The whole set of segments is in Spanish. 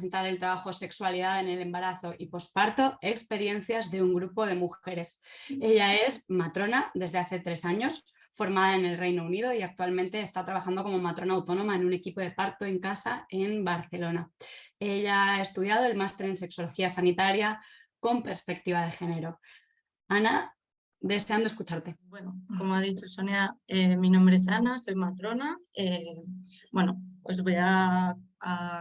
presentar el trabajo Sexualidad en el embarazo y posparto, experiencias de un grupo de mujeres. Ella es matrona desde hace 3 años, formada en el Reino Unido y actualmente está trabajando como matrona autónoma en un equipo de parto en casa en Barcelona. Ella ha estudiado el máster en sexología sanitaria con perspectiva de género. Ana, deseando escucharte. Bueno, como ha dicho Sonia, mi nombre es Ana, soy matrona. Bueno, os voy a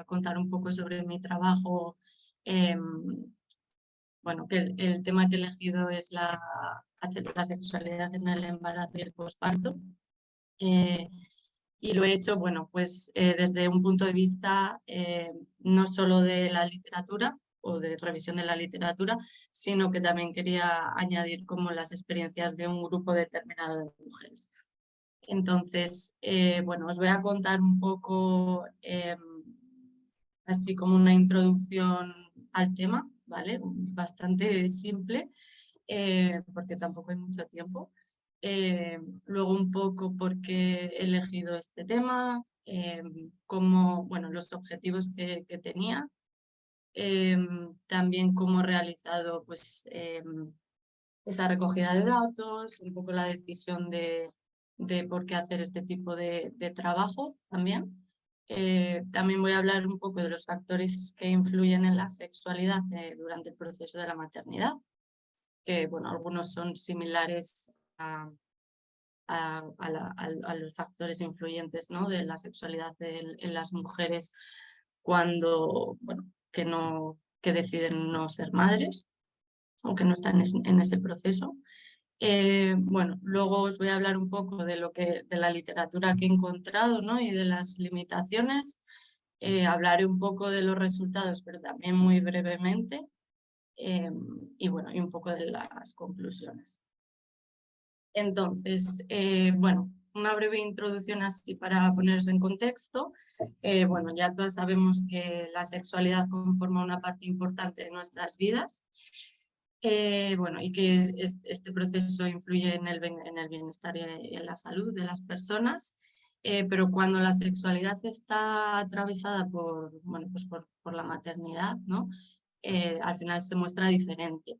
contar un poco sobre mi trabajo. Bueno, que el tema que he elegido es la sexualidad en el embarazo y el posparto. Y lo he hecho, bueno, pues desde un punto de vista no solo de la literatura o de revisión de la literatura, sino que también quería añadir como las experiencias de un grupo determinado de mujeres. Entonces, bueno, os voy a contar un poco así como una introducción al tema, ¿vale? Bastante simple, porque tampoco hay mucho tiempo. Luego un poco por qué he elegido este tema, cómo, bueno, los objetivos que tenía, también cómo he realizado pues, esa recogida de datos, un poco la decisión de por qué hacer este tipo de trabajo también. También voy a hablar un poco de los factores que influyen en la sexualidad durante el proceso de la maternidad, que bueno, algunos son similares a los factores influyentes, ¿no?, de la sexualidad en las mujeres cuando, bueno, que deciden no ser madres o que no están en ese proceso. Bueno, luego os voy a hablar un poco de la literatura que he encontrado, ¿no?, y de las limitaciones. Hablaré un poco de los resultados, pero también muy brevemente. Y bueno, y un poco de las conclusiones. Entonces, bueno, una breve introducción así para poneros en contexto. Bueno, ya todos sabemos que la sexualidad conforma una parte importante de nuestras vidas. Bueno, y que este proceso influye en el bienestar y en la salud de las personas. Pero cuando la sexualidad está atravesada bueno, pues por la maternidad, ¿no?, al final se muestra diferente.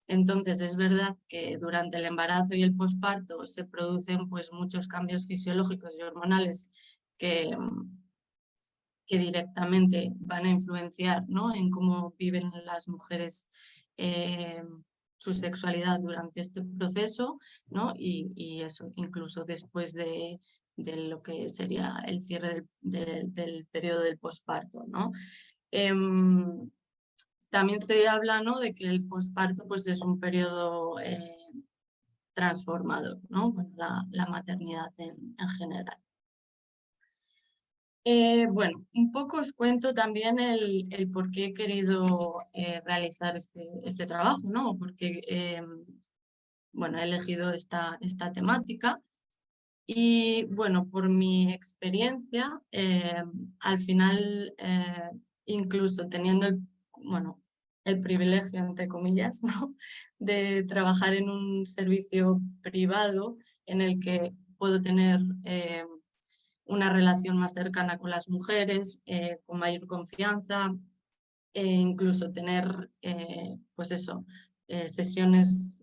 Entonces es verdad que durante el embarazo y el posparto se producen pues muchos cambios fisiológicos y hormonales que, que directamente van a influenciar, ¿no?, en cómo viven las mujeres su sexualidad durante este proceso, ¿no?, y eso incluso después de lo que sería el cierre del periodo del posparto, ¿no? También se habla, ¿no?, de que el posparto pues, es un periodo transformador, ¿no?, bueno, la maternidad en general. Bueno, un poco os cuento también el por qué he querido realizar este trabajo, ¿no?, porque bueno, he elegido esta temática. Y bueno, por mi experiencia, al final, incluso teniendo bueno, el privilegio, entre comillas, ¿no?, de trabajar en un servicio privado en el que puedo tener una relación más cercana con las mujeres, con mayor confianza, incluso tener, pues eso, sesiones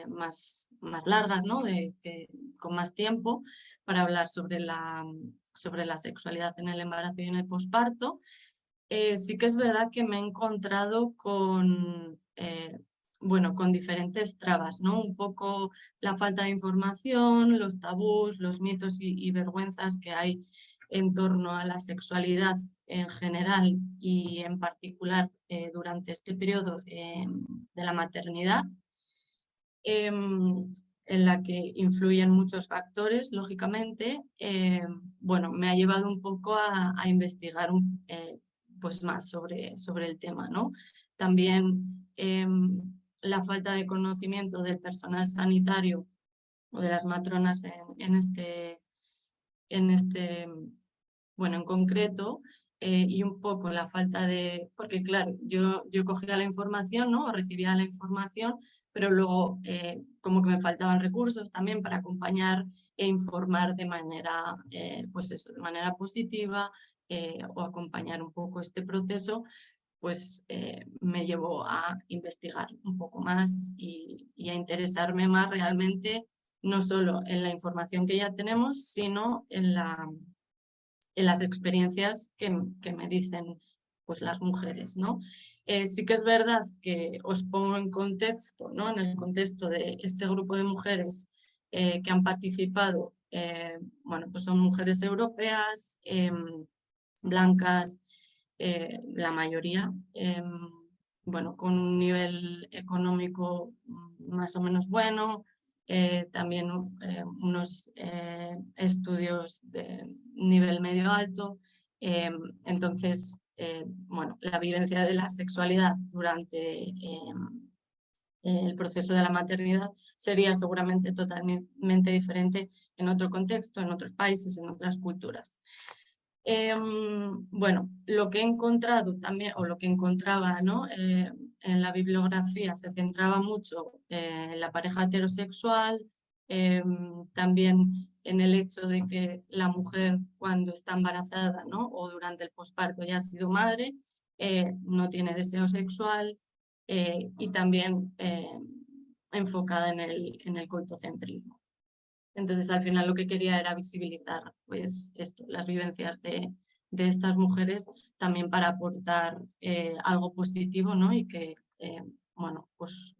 más largas, ¿no?, con más tiempo para hablar sobre la sexualidad en el embarazo y en el posparto. Sí que es verdad que me he encontrado bueno, con diferentes trabas, ¿no? Un poco la falta de información, los tabús, los mitos y vergüenzas que hay en torno a la sexualidad en general y en particular durante este periodo de la maternidad, en la que influyen muchos factores, lógicamente. Bueno, me ha llevado un poco a investigar pues más sobre el tema, ¿no? También la falta de conocimiento del personal sanitario o de las matronas bueno, en concreto, y un poco la falta porque claro, yo cogía la información, ¿no?, o recibía la información, pero luego como que me faltaban recursos también para acompañar e informar de manera, pues eso, de manera positiva, o acompañar un poco este proceso pues me llevó a investigar un poco más y a interesarme más realmente, no solo en la información que ya tenemos, sino en las experiencias que me dicen pues las mujeres, ¿no? Sí que es verdad que os pongo en contexto, ¿no? En el contexto de este grupo de mujeres que han participado, bueno, pues son mujeres europeas, blancas, la mayoría, bueno, con un nivel económico más o menos bueno, también unos estudios de nivel medio alto. Entonces, bueno, la vivencia de la sexualidad durante el proceso de la maternidad sería seguramente totalmente diferente en otro contexto, en otros países, en otras culturas. Bueno, lo que he encontrado también, o lo que encontraba, ¿no? En la bibliografía se centraba mucho en la pareja heterosexual, también en el hecho de que la mujer cuando está embarazada, ¿no? O durante el posparto ya ha sido madre, no tiene deseo sexual, y también enfocada en el coitocentrismo. Entonces, al final lo que quería era visibilizar pues, esto, las vivencias de estas mujeres también para aportar algo positivo, ¿no? Y que, bueno, pues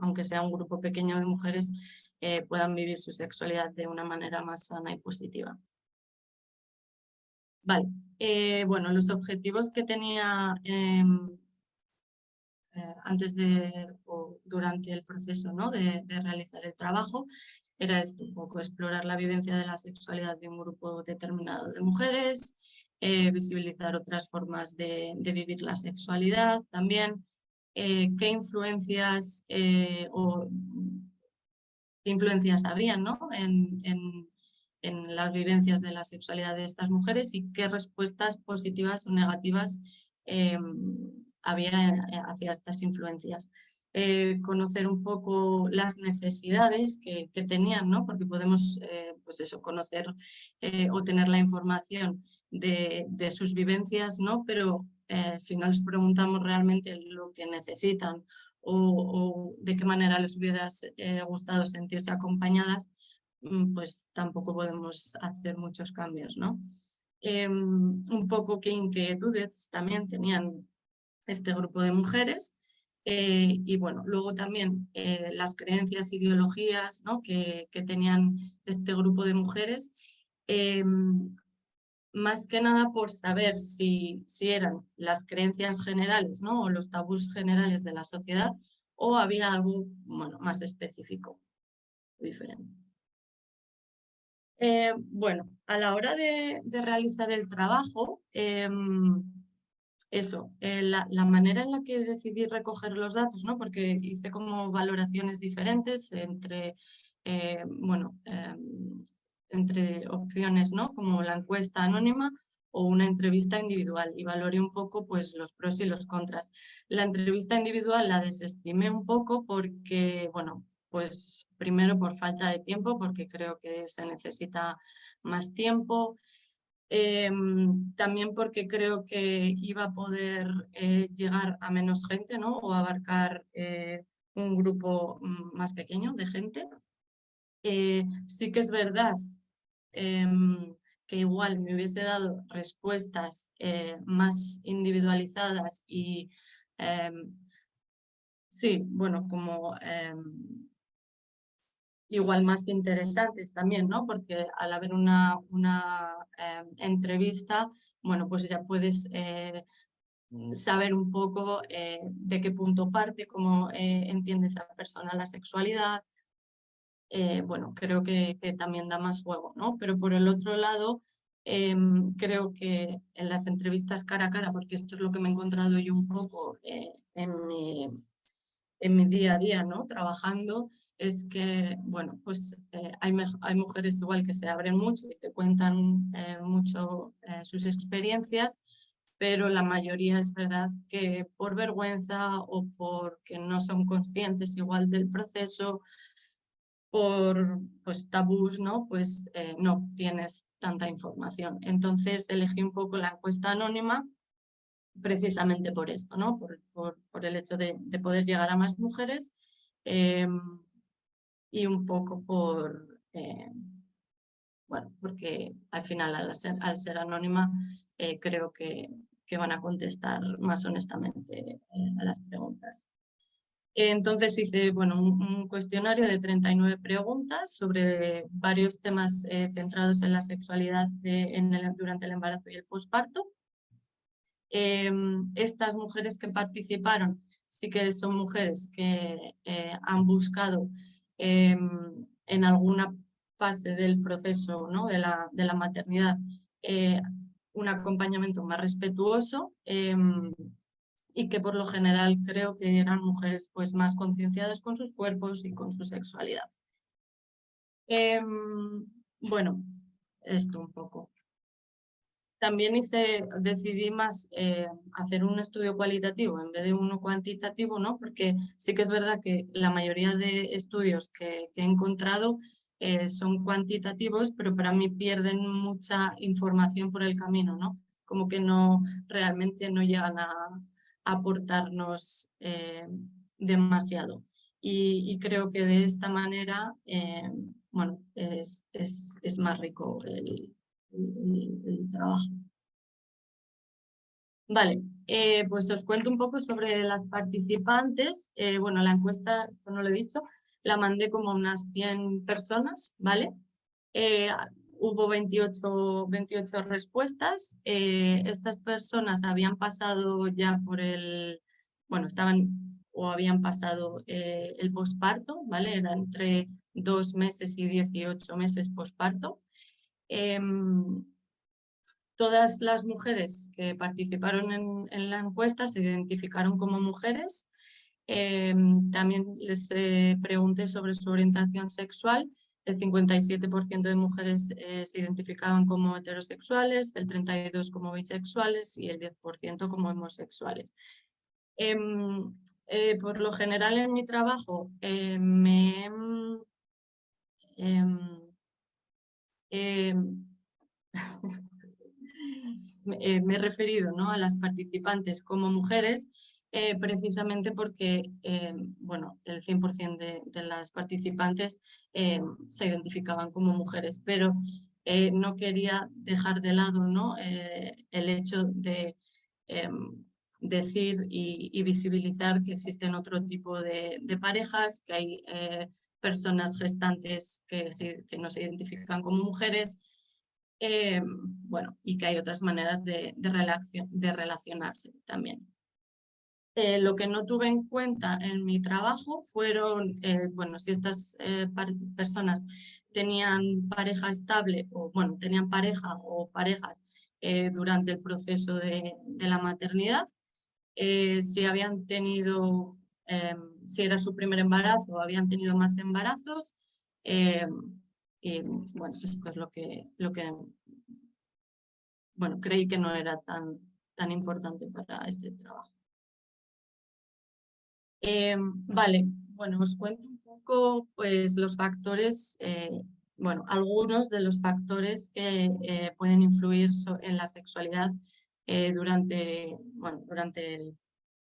aunque sea un grupo pequeño de mujeres, puedan vivir su sexualidad de una manera más sana y positiva. Vale, bueno, los objetivos que tenía antes de o durante el proceso, ¿no? de realizar el trabajo, era esto, un poco explorar la vivencia de la sexualidad de un grupo determinado de mujeres, visibilizar otras formas de vivir la sexualidad también, qué influencias qué influencias habían, ¿no? en las vivencias de la sexualidad de estas mujeres y qué respuestas positivas o negativas había hacia estas influencias. Conocer un poco las necesidades que tenían, ¿no? Porque podemos, pues eso, conocer o tener la información de sus vivencias, ¿no? Pero si no les preguntamos realmente lo que necesitan o de qué manera les hubiera gustado sentirse acompañadas, pues tampoco podemos hacer muchos cambios, ¿no? Un poco qué inquietudes también tenían este grupo de mujeres y bueno, luego también las creencias, ideologías, ¿no? que tenían este grupo de mujeres, más que nada por saber si eran las creencias generales, ¿no? O los tabús generales de la sociedad o había algo, bueno, más específico, diferente. Bueno, a la hora de realizar el trabajo, eso, la manera en la que decidí recoger los datos, ¿no? Porque hice como valoraciones diferentes entre, bueno, entre opciones, ¿no? Como la encuesta anónima o una entrevista individual y valoré un poco pues, los pros y los contras. La entrevista individual la desestimé un poco porque, bueno, pues primero por falta de tiempo, porque creo que se necesita más tiempo. También porque creo que iba a poder llegar a menos gente, ¿no? O abarcar un grupo más pequeño de gente. Sí que es verdad que igual me hubiese dado respuestas más individualizadas y sí, bueno, como igual más interesantes también, ¿no? Porque al haber una entrevista, bueno, pues ya puedes saber un poco de qué punto parte, cómo entiende esa persona la sexualidad. Bueno, creo que también da más juego, ¿no? Pero por el otro lado, creo que en las entrevistas cara a cara, porque esto es lo que me he encontrado yo un poco en mi día a día, ¿no? Trabajando, es que, bueno, pues hay mujeres igual que se abren mucho y te cuentan mucho sus experiencias, pero la mayoría es verdad que por vergüenza o porque no son conscientes igual del proceso, por pues, tabús, ¿no? Pues no tienes tanta información. Entonces elegí un poco la encuesta anónima precisamente por esto, ¿no? Por el hecho de poder llegar a más mujeres y un poco bueno, porque al final al ser anónima creo que van a contestar más honestamente a las preguntas. Entonces hice bueno, un cuestionario de 39 preguntas sobre varios temas centrados en la sexualidad durante el embarazo y el posparto. Estas mujeres que participaron sí que son mujeres que han buscado en alguna fase del proceso, ¿no? de la maternidad un acompañamiento más respetuoso y que por lo general creo que eran mujeres pues, más concienciadas con sus cuerpos y con su sexualidad. Bueno, esto un poco. También decidí más hacer un estudio cualitativo en vez de uno cuantitativo, ¿no? Porque sí que es verdad que la mayoría de estudios que he encontrado son cuantitativos, pero para mí pierden mucha información por el camino, ¿no? Como que realmente no llegan a aportarnos demasiado. Y creo que de esta manera, bueno, es más rico el trabajo. Vale, pues os cuento un poco sobre las participantes. Bueno, la encuesta, esto no lo he dicho, la mandé como a unas 100 personas, ¿vale? Hubo 28 respuestas. Estas personas habían pasado ya bueno, estaban o habían pasado el posparto, ¿vale? Era entre 2 meses y 18 meses posparto. Todas las mujeres que participaron en la encuesta se identificaron como mujeres. También les pregunté sobre su orientación sexual. El 57% de mujeres se identificaban como heterosexuales, el 32% como bisexuales y el 10% como homosexuales. Por lo general en mi trabajo me he referido, ¿no? a las participantes como mujeres precisamente porque bueno, el 100% de las participantes se identificaban como mujeres, pero no quería dejar de lado, ¿no? El hecho de decir y visibilizar que existen otro tipo de parejas, que hay personas gestantes que no se identifican como mujeres. Bueno, y que hay otras maneras de relacionarse también. Lo que no tuve en cuenta en mi trabajo fueron, bueno, si estas personas tenían pareja estable o, bueno, tenían pareja o parejas durante el proceso de la maternidad, si habían tenido, si era su primer embarazo o habían tenido más embarazos, y bueno, esto es lo que bueno, creí que no era tan importante para este trabajo. Vale, bueno, os cuento un poco pues, los factores, bueno, algunos de los factores que pueden influir en la sexualidad durante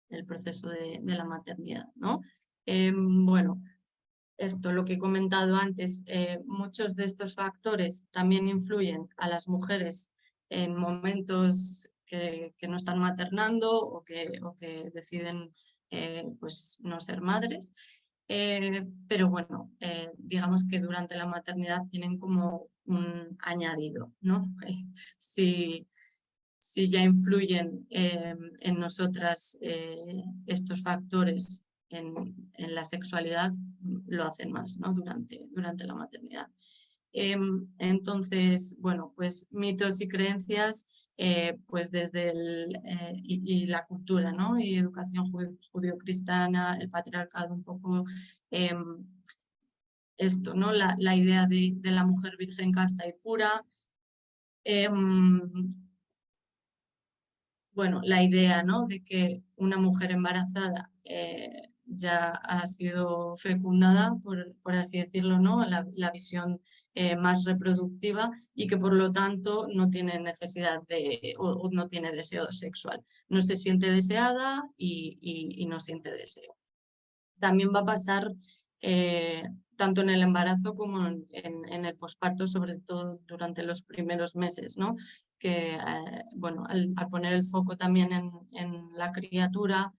el proceso de la maternidad, ¿no? Bueno, esto, lo que he comentado antes, muchos de estos factores también influyen a las mujeres en momentos que no están maternando o que deciden pues no ser madres. Pero bueno, digamos que durante la maternidad tienen como un añadido, ¿no? Si ya influyen en nosotras estos factores en la sexualidad, lo hacen más, ¿no? durante la maternidad. Entonces, bueno, pues mitos y creencias, pues desde y la cultura, ¿no? Y educación judio-cristiana, el patriarcado un poco, esto, ¿no? La idea de la mujer virgen casta y pura. Bueno, la idea, ¿no? de que una mujer embarazada ya ha sido fecundada, por así decirlo, ¿no? La visión más reproductiva y que por lo tanto no tiene necesidad o no tiene deseo sexual. No se siente deseada y no siente deseo. También va a pasar tanto en el embarazo como en el posparto, sobre todo durante los primeros meses, ¿no? Que bueno, al poner el foco también en la criatura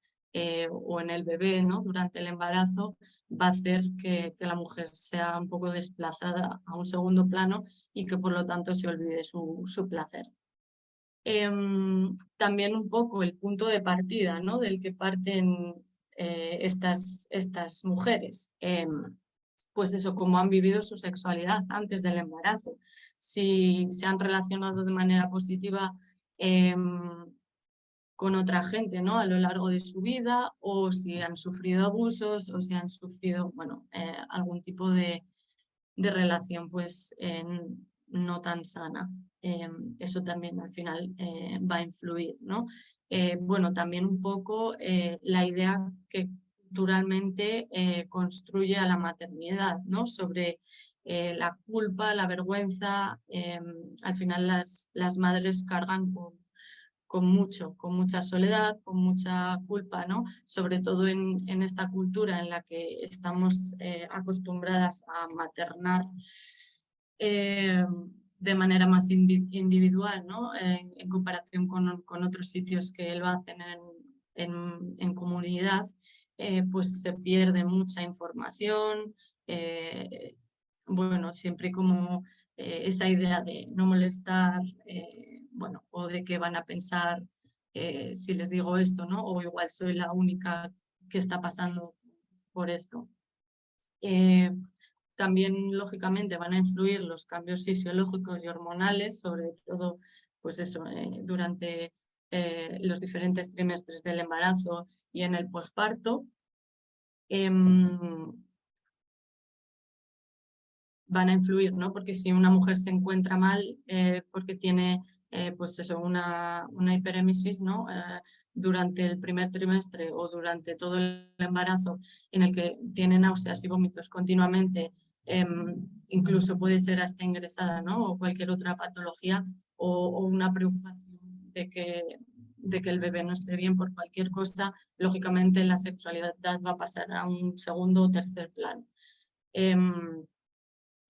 o en el bebé, ¿no? Durante el embarazo, va a hacer que la mujer sea un poco desplazada a un segundo plano y que por lo tanto se olvide su placer. También un poco el punto de partida, ¿no? Del que parten estas mujeres. Pues eso, cómo han vivido su sexualidad antes del embarazo. Si se han relacionado de manera positiva con otra gente, ¿no? A lo largo de su vida, o si han sufrido abusos, o si han sufrido, bueno, algún tipo de relación pues no tan sana. Eso también al final va a influir, ¿no? Bueno, también un poco la idea que culturalmente construye a la maternidad, ¿no? Sobre la culpa, la vergüenza. Al final las madres cargan con mucha soledad, con mucha culpa, ¿no? Sobre todo en esta cultura en la que estamos acostumbradas a maternar de manera más individual, ¿no? En comparación con otros sitios que lo hacen en comunidad, pues se pierde mucha información, bueno, siempre como esa idea de no molestar, bueno, o de que van a pensar si les digo esto, ¿no? O igual soy la única que está pasando por esto. También, lógicamente, van a influir los cambios fisiológicos y hormonales, sobre todo, pues eso, durante los diferentes trimestres del embarazo y en el posparto. Van a influir, ¿no? Porque si una mujer se encuentra mal porque tiene pues eso, una hiperémesis, ¿no? Durante el primer trimestre o durante todo el embarazo en el que tiene náuseas y vómitos continuamente, incluso puede ser hasta ingresada, ¿no? O cualquier otra patología o una preocupación de que el bebé no esté bien por cualquier cosa, lógicamente la sexualidad va a pasar a un segundo o tercer plano.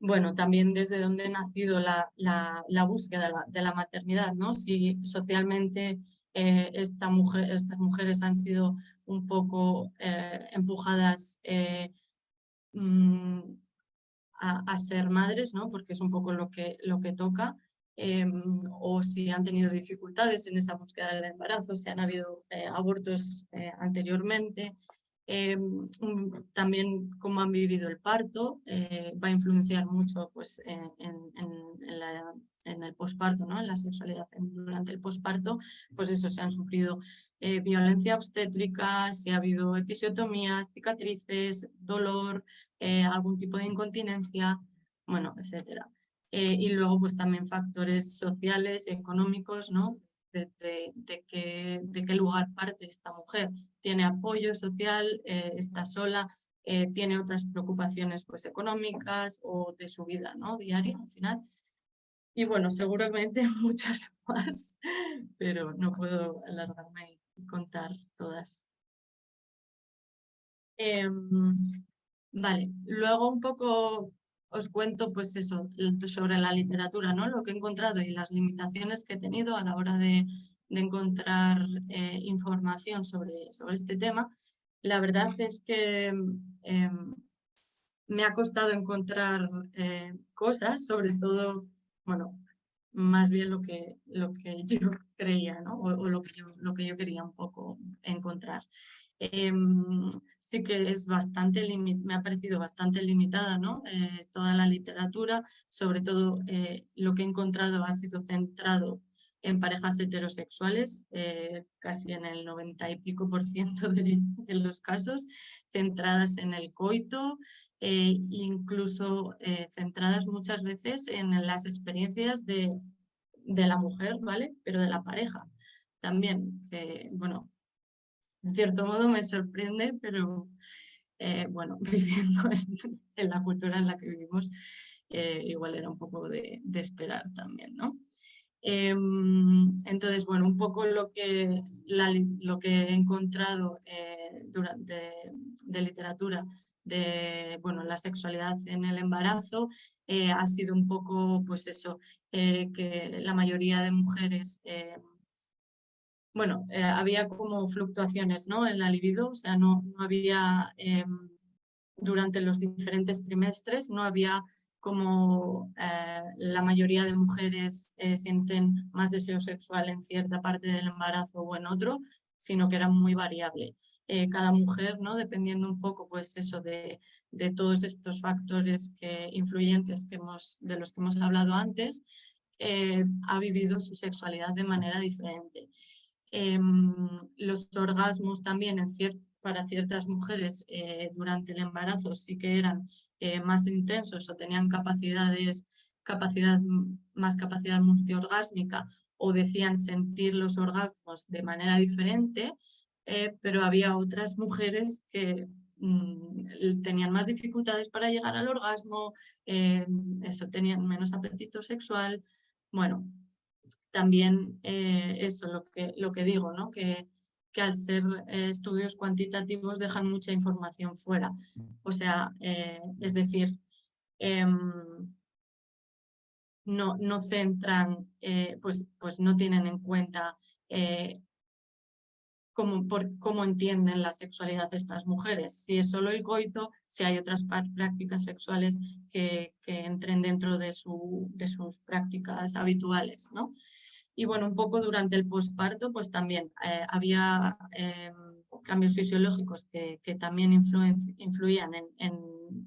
Bueno, también desde dónde ha nacido la búsqueda de la maternidad, ¿no? Si socialmente estas mujeres han sido un poco empujadas a ser madres, ¿no? Porque es un poco lo que toca, o si han tenido dificultades en esa búsqueda del embarazo, si han habido abortos anteriormente. También cómo han vivido el parto va a influenciar mucho pues, en el posparto, ¿no? En la sexualidad durante el posparto, pues eso, se han sufrido violencia obstétrica, si ha habido episiotomías, cicatrices, dolor, algún tipo de incontinencia, bueno, etcétera. Y luego pues también factores sociales, económicos, ¿no? De qué lugar parte esta mujer. Tiene apoyo social, está sola, tiene otras preocupaciones pues, económicas o de su vida, ¿no? Diaria al final. Y bueno, seguramente muchas más, pero no puedo alargarme y contar todas. Vale, luego un poco os cuento pues eso, sobre la literatura, ¿no? Lo que he encontrado y las limitaciones que he tenido a la hora de encontrar información sobre este tema. La verdad es que me ha costado encontrar cosas, sobre todo, bueno, más bien lo que yo creía, ¿no? O lo que yo quería un poco encontrar. Sí que es me ha parecido bastante limitada, ¿no? Toda la literatura, sobre todo lo que he encontrado ha sido centrado en parejas heterosexuales, casi en el 90 y pico % de los casos, centradas en el coito, incluso centradas muchas veces en las experiencias de la mujer, ¿vale? Pero de la pareja también, que, bueno, en cierto modo me sorprende, pero bueno, viviendo en la cultura en la que vivimos, igual era un poco de esperar también, ¿no? Entonces, bueno, un poco lo que he encontrado de literatura de, bueno, la sexualidad en el embarazo ha sido un poco, pues eso, que la mayoría de mujeres, bueno, había como fluctuaciones, ¿no?, en la libido, o sea, no había, durante los diferentes trimestres, no había como la mayoría de mujeres sienten más deseo sexual en cierta parte del embarazo o en otro, sino que era muy variable. Cada mujer, ¿no?, dependiendo un poco, pues eso, de todos estos factores influyentes de los que hemos hablado antes, ha vivido su sexualidad de manera diferente. Los orgasmos también para ciertas mujeres durante el embarazo sí que eran más intensos o tenían más capacidad multiorgásmica o decían sentir los orgasmos de manera diferente, pero había otras mujeres que tenían más dificultades para llegar al orgasmo, tenían menos apetito sexual. Bueno, también eso, lo que digo, ¿no?, que al ser estudios cuantitativos dejan mucha información fuera. O sea, es decir, no centran, pues no tienen en cuenta cómo entienden la sexualidad estas mujeres. Si es solo el coito, si hay otras prácticas sexuales que entren dentro de sus prácticas habituales, ¿no? Y bueno, un poco durante el posparto, pues también había cambios fisiológicos que también influían en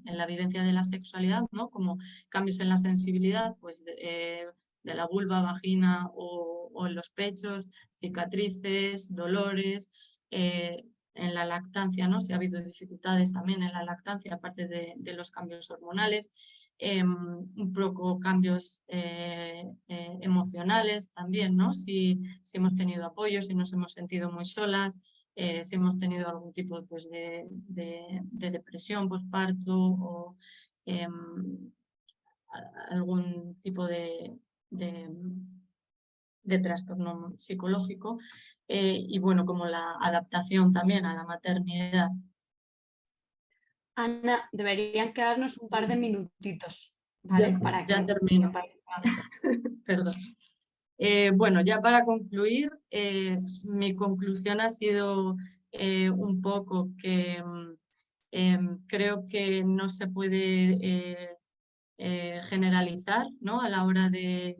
la vivencia de la sexualidad, ¿no?, como cambios en la sensibilidad, pues de la vulva, vagina o en los pechos, cicatrices, dolores, en la lactancia, ¿no?, si ha habido dificultades también en la lactancia, aparte de los cambios hormonales. Un poco cambios emocionales también, ¿no?, si hemos tenido apoyo, si nos hemos sentido muy solas, si hemos tenido algún tipo, pues, de depresión postparto o algún tipo de trastorno psicológico, y bueno, como la adaptación también a la maternidad. Ana, deberían quedarnos un par de minutitos, ¿vale? Ya termino. Perdón. Bueno, ya para concluir, mi conclusión ha sido un poco que creo que no se puede generalizar, ¿no?, a la hora de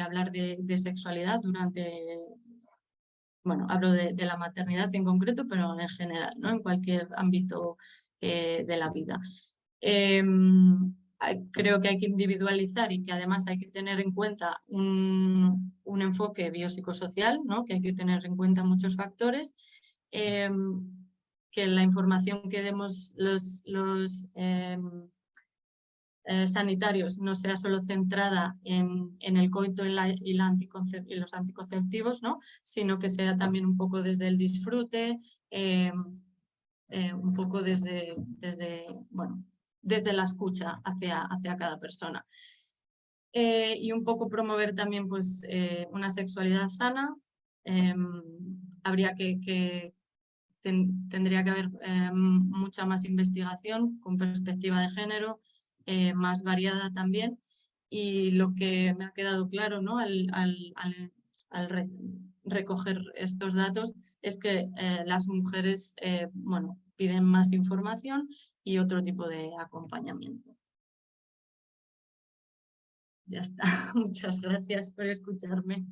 hablar de sexualidad bueno, hablo de la maternidad en concreto, pero en general, ¿no?, en cualquier ámbito de la vida. Creo que hay que individualizar y que además hay que tener en cuenta un enfoque biopsicosocial, ¿no?, que hay que tener en cuenta muchos factores, que la información que demos los sanitarios no sea solo centrada en el coito y los anticonceptivos, ¿no?, sino que sea también un poco desde el disfrute, un poco desde la escucha hacia cada persona. Y un poco promover también, pues, una sexualidad sana. Tendría que haber mucha más investigación con perspectiva de género, más variada también. Y lo que me ha quedado claro, ¿no?, al recoger estos datos es que las mujeres bueno, piden más información y otro tipo de acompañamiento. Ya está. Muchas gracias por escucharme.